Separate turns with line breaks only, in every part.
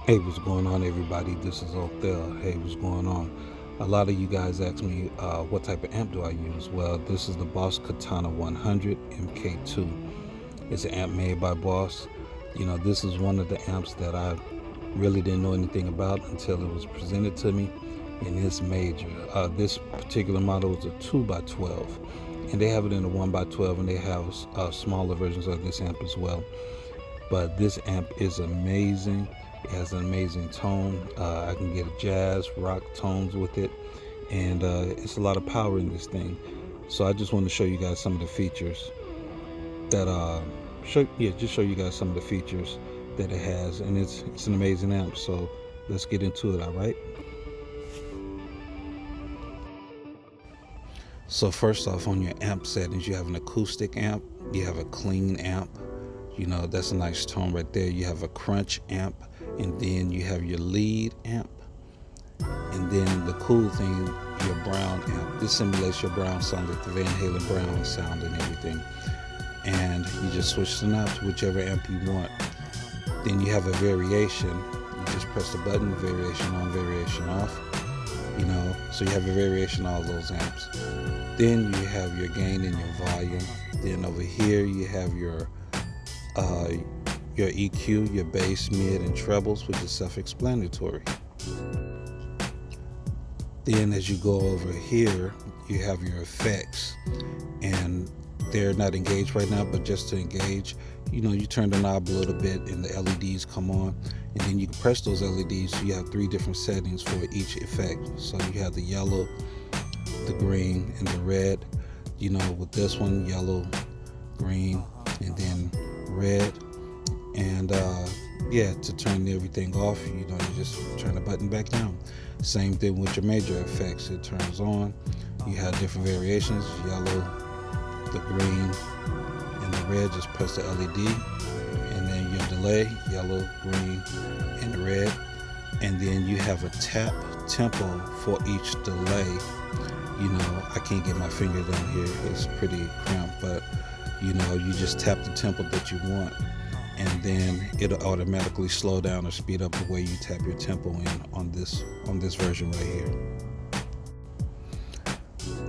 Hey, what's going on, everybody? This is Othel. Hey, what's going on? A lot of you guys ask me what type of amp do I use. Well, this is the Boss Katana 100 MK2. It's an amp made by Boss. This is one of the amps that I really didn't know anything about until it was presented to me, and it's major. This particular model is a 2x12, and they have it in a 1x12, and they have smaller versions of this amp as well. But this amp is amazing. It has an amazing tone. I can get jazz, rock tones with it, and it's a lot of power in this thing. So I just want to show you guys some of the features that just show you guys some of the features that it has, and it's an amazing amp. So let's get into it. All right. So first off, on your amp settings, you have an acoustic amp, you have a clean amp. That's a nice tone right there. You have a crunch amp, and then you have your lead amp, and then the cool thing, your brown amp. This simulates your brown sound, like the Van Halen brown sound and everything. And you just switch the knob to whichever amp you want. Then you have a variation. You just press the button, variation on, variation off. So you have a variation on all those amps. Then you have your gain and your volume. Then over here you have your EQ, your bass, mid, and trebles, which is self-explanatory. Then as you go over here, you have your effects, and they're not engaged right now, but just to engage, you turn the knob a little bit and the LEDs come on, and then you can press those LEDs. So you have 3 different settings for each effect. So you have the yellow, the green, and the red. With this one, yellow, green, and then red. And to turn everything off, you just turn the button back down. Same thing with your major effects. It turns on. You have different variations: yellow, the green, and the red. Just press the LED, and then your delay, yellow, green, and the red. And then you have a tap tempo for each delay. I can't get my finger down here, it's pretty cramped, but you just tap the tempo that you want, and then it'll automatically slow down or speed up the way you tap your tempo in on this version right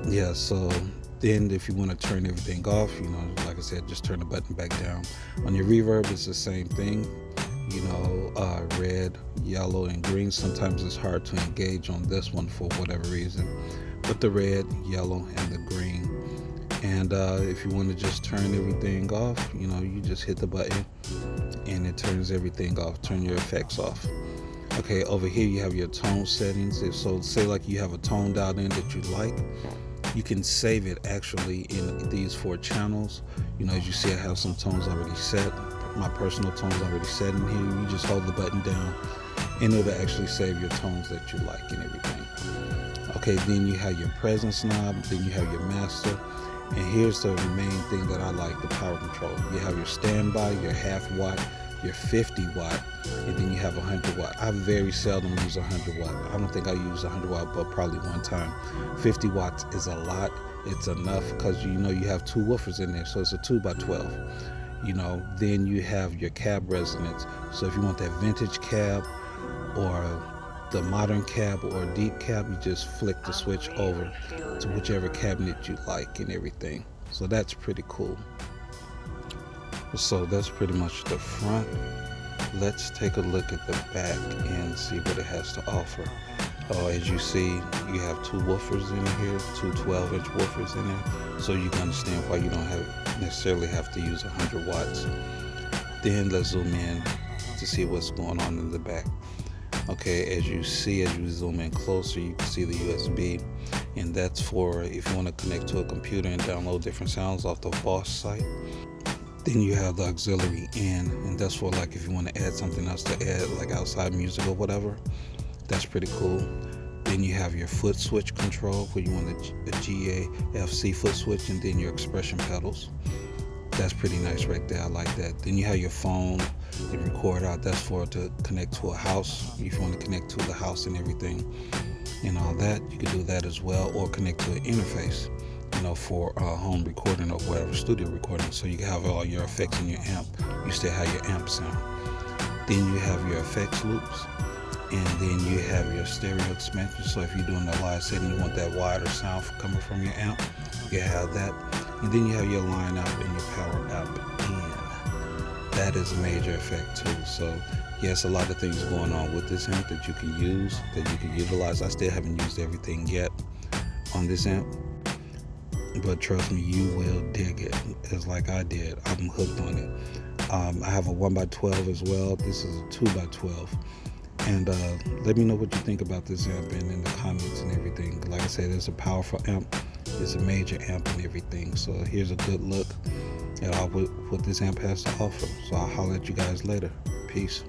here. So then if you want to turn everything off, like I said, just turn the button back down. On your reverb, it's the same thing. Red, yellow, and green. Sometimes it's hard to engage on this one for whatever reason, but the red, yellow, and the green. And if you want to just turn everything off, you just hit the button and it turns everything off. Turn your effects off. Okay, over here you have your tone settings. So say like you have a tone dialed in that you like, you can save it actually in these 4 channels. As you see, I have some tones already set. My personal tones already set in here. You just hold the button down and it'll actually save your tones that you like and everything. Okay, then you have your presence knob, then you have your master. And here's the main thing that I like, the power control. You have your standby, your half watt, your 50 watt, and then you have 100 watt. I very seldom use 100 watt. I don't think I use 100 watt, but probably one time. 50 watts is a lot. It's enough because you have 2 woofers in there, so it's a 2x12. Then you have your cab resonance. So if you want that vintage cab or the modern cab or deep cab, you just flick the switch over to whichever cabinet you like and everything. So that's pretty cool. So that's pretty much the front. Let's take a look at the back and see what it has to offer. As you see, you have 2 woofers in here, 2 12-inch woofers in there, so you can understand why you don't necessarily have to use 100 watts. Then let's zoom in to see what's going on in the back. Okay, as you zoom in closer, you can see the USB, and that's for if you want to connect to a computer and download different sounds off the Boss site. Then you have the auxiliary in, and that's for like if you want to add something else to add, like outside music or whatever. That's pretty cool. Then you have your foot switch control, where you want a GAFC foot switch, and then your expression pedals. That's pretty nice right there. I like that. Then you have your phone and record out. That's for to connect to a house. If you want to connect to the house and everything and all that, you can do that as well, or connect to an interface, for home recording or whatever, studio recording. So you can have all your effects in your amp. You still have your amp sound. Then you have your effects loops, and then you have your stereo expansion. So if you're doing a live setting, you want that wider sound coming from your amp, you have that. And then you have your line out and your power out in. That is a major effect too. So yes, a lot of things going on with this amp that you can use, that you can utilize. I still haven't used everything yet on this amp, but trust me, you will dig it. It's like I did. I'm hooked on it. I have a 1x12 as well. This is a 2x12. And let me know what you think about this amp and in the comments and everything. Like I said, it's a powerful amp. It's a major amp and everything. So here's a good look at what this amp has to offer. So I'll holler at you guys later. Peace.